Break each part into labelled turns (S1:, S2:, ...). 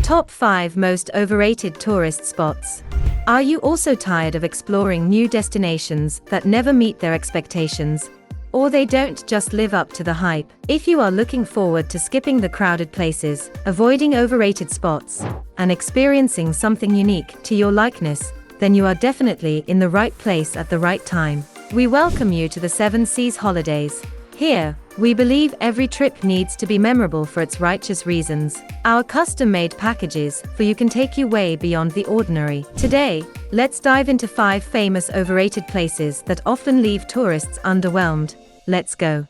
S1: Top 5 Most Overrated Tourist Spots. Are you also tired of exploring new destinations that never meet their expectations? Or they don't just live up to the hype? If you are looking forward to skipping the crowded places, avoiding overrated spots, and experiencing something unique to your likeness, then you are definitely in the right place at the right time. We welcome you to the Seven Seas Holidays. Here, we believe every trip needs to be memorable for its righteous reasons. Our custom-made packages for you can take you way beyond the ordinary. Today, let's dive into 5 famous overrated places that often leave tourists underwhelmed. Let's go.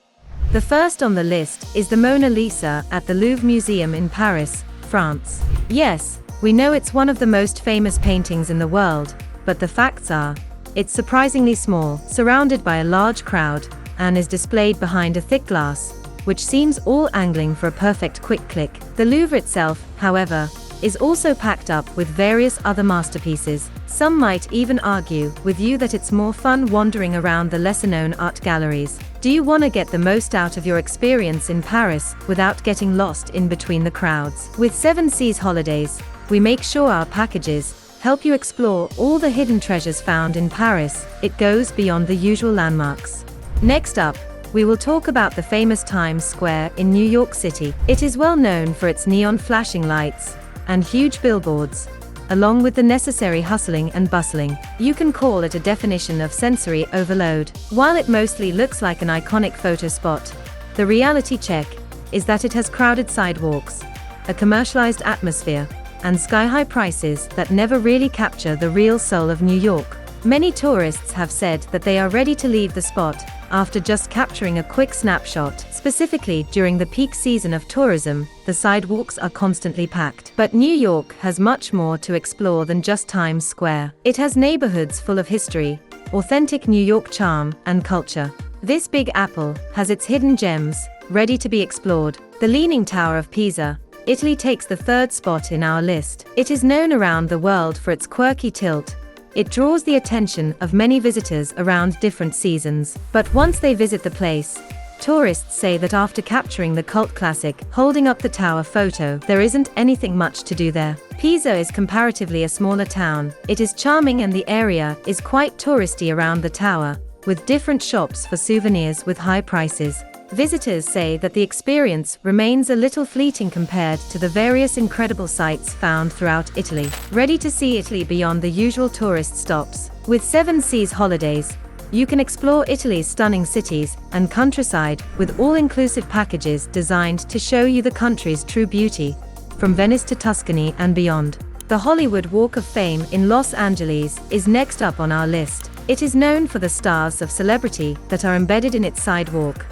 S1: The first on the list is the Mona Lisa at the Louvre Museum in Paris, France. Yes, we know it's one of the most famous paintings in the world, but the facts are, it's surprisingly small, surrounded by a large crowd, and is displayed behind a thick glass, which seems all angling for a perfect quick click. The Louvre itself, however, is also packed up with various other masterpieces. Some might even argue with you that it's more fun wandering around the lesser-known art galleries. Do you want to get the most out of your experience in Paris without getting lost in between the crowds? With Seven Seas Holidays, we make sure our packages help you explore all the hidden treasures found in Paris. It goes beyond the usual landmarks. Next up, we will talk about the famous Times Square in New York City. It is well known for its neon flashing lights and huge billboards, along with the necessary hustling and bustling. You can call it a definition of sensory overload. While it mostly looks like an iconic photo spot, the reality check is that it has crowded sidewalks, a commercialized atmosphere, and sky-high prices that never really capture the real soul of New York. Many tourists have said that they are ready to leave the spot after just capturing a quick snapshot. Specifically during the peak season of tourism, the sidewalks are constantly packed. But New York has much more to explore than just Times Square. It has neighborhoods full of history, authentic New York charm, and culture. This Big Apple has its hidden gems, ready to be explored. The Leaning Tower of Pisa, Italy takes the 3rd spot in our list. It is known around the world for its quirky tilt. It draws the attention of many visitors around different seasons. But once they visit the place, tourists say that after capturing the cult classic, holding up the tower photo, there isn't anything much to do there. Pisa is comparatively a smaller town. It is charming and the area is quite touristy around the tower, with different shops for souvenirs with high prices. Visitors say that the experience remains a little fleeting compared to the various incredible sights found throughout Italy. Ready to see Italy beyond the usual tourist stops? With Seven Seas Holidays, you can explore Italy's stunning cities and countryside with all-inclusive packages designed to show you the country's true beauty, from Venice to Tuscany and beyond. The Hollywood Walk of Fame in Los Angeles is next up on our list. It is known for the stars of celebrity that are embedded in its sidewalk.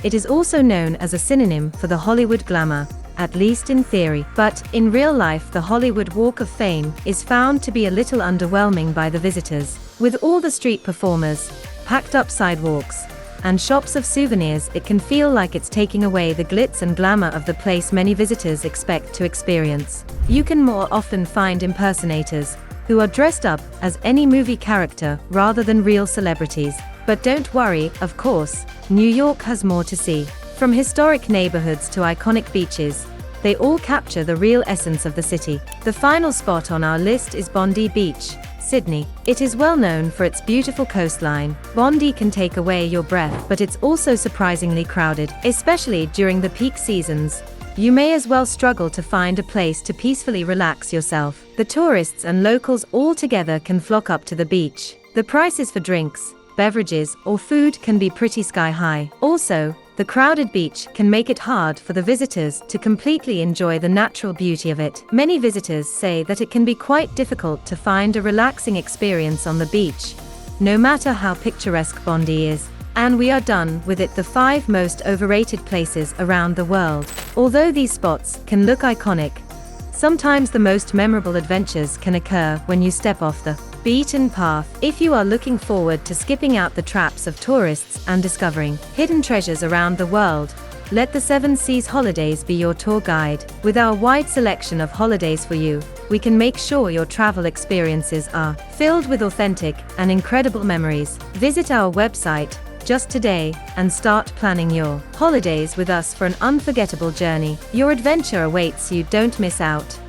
S1: It is also known as a synonym for the Hollywood glamour, at least in theory. But in real life, the Hollywood Walk of Fame is found to be a little underwhelming by the visitors. With all the street performers, packed up sidewalks, and shops of souvenirs, it can feel like it's taking away the glitz and glamour of the place many visitors expect to experience. You can more often find impersonators, who are dressed up as any movie character rather than real celebrities. But don't worry, of course, New York has more to see. From historic neighborhoods to iconic beaches, they all capture the real essence of the city. The final spot on our list is Bondi Beach, Sydney. It is well known for its beautiful coastline. Bondi can take away your breath, but it's also surprisingly crowded, especially during the peak seasons. You may as well struggle to find a place to peacefully relax yourself. The tourists and locals all together can flock up to the beach. The prices for drinks, beverages, or food can be pretty sky-high. Also, the crowded beach can make it hard for the visitors to completely enjoy the natural beauty of it. Many visitors say that it can be quite difficult to find a relaxing experience on the beach, no matter how picturesque Bondi is. And we are done with it, the 5 most overrated places around the world. Although these spots can look iconic, sometimes the most memorable adventures can occur when you step off the beaten path. If you are looking forward to skipping out the traps of tourists and discovering hidden treasures around the world, let the Seven Seas Holidays be your tour guide. With our wide selection of holidays for you, we can make sure your travel experiences are filled with authentic and incredible memories. Visit our website just today and start planning your holidays with us for an unforgettable journey. Your adventure awaits you, don't miss out.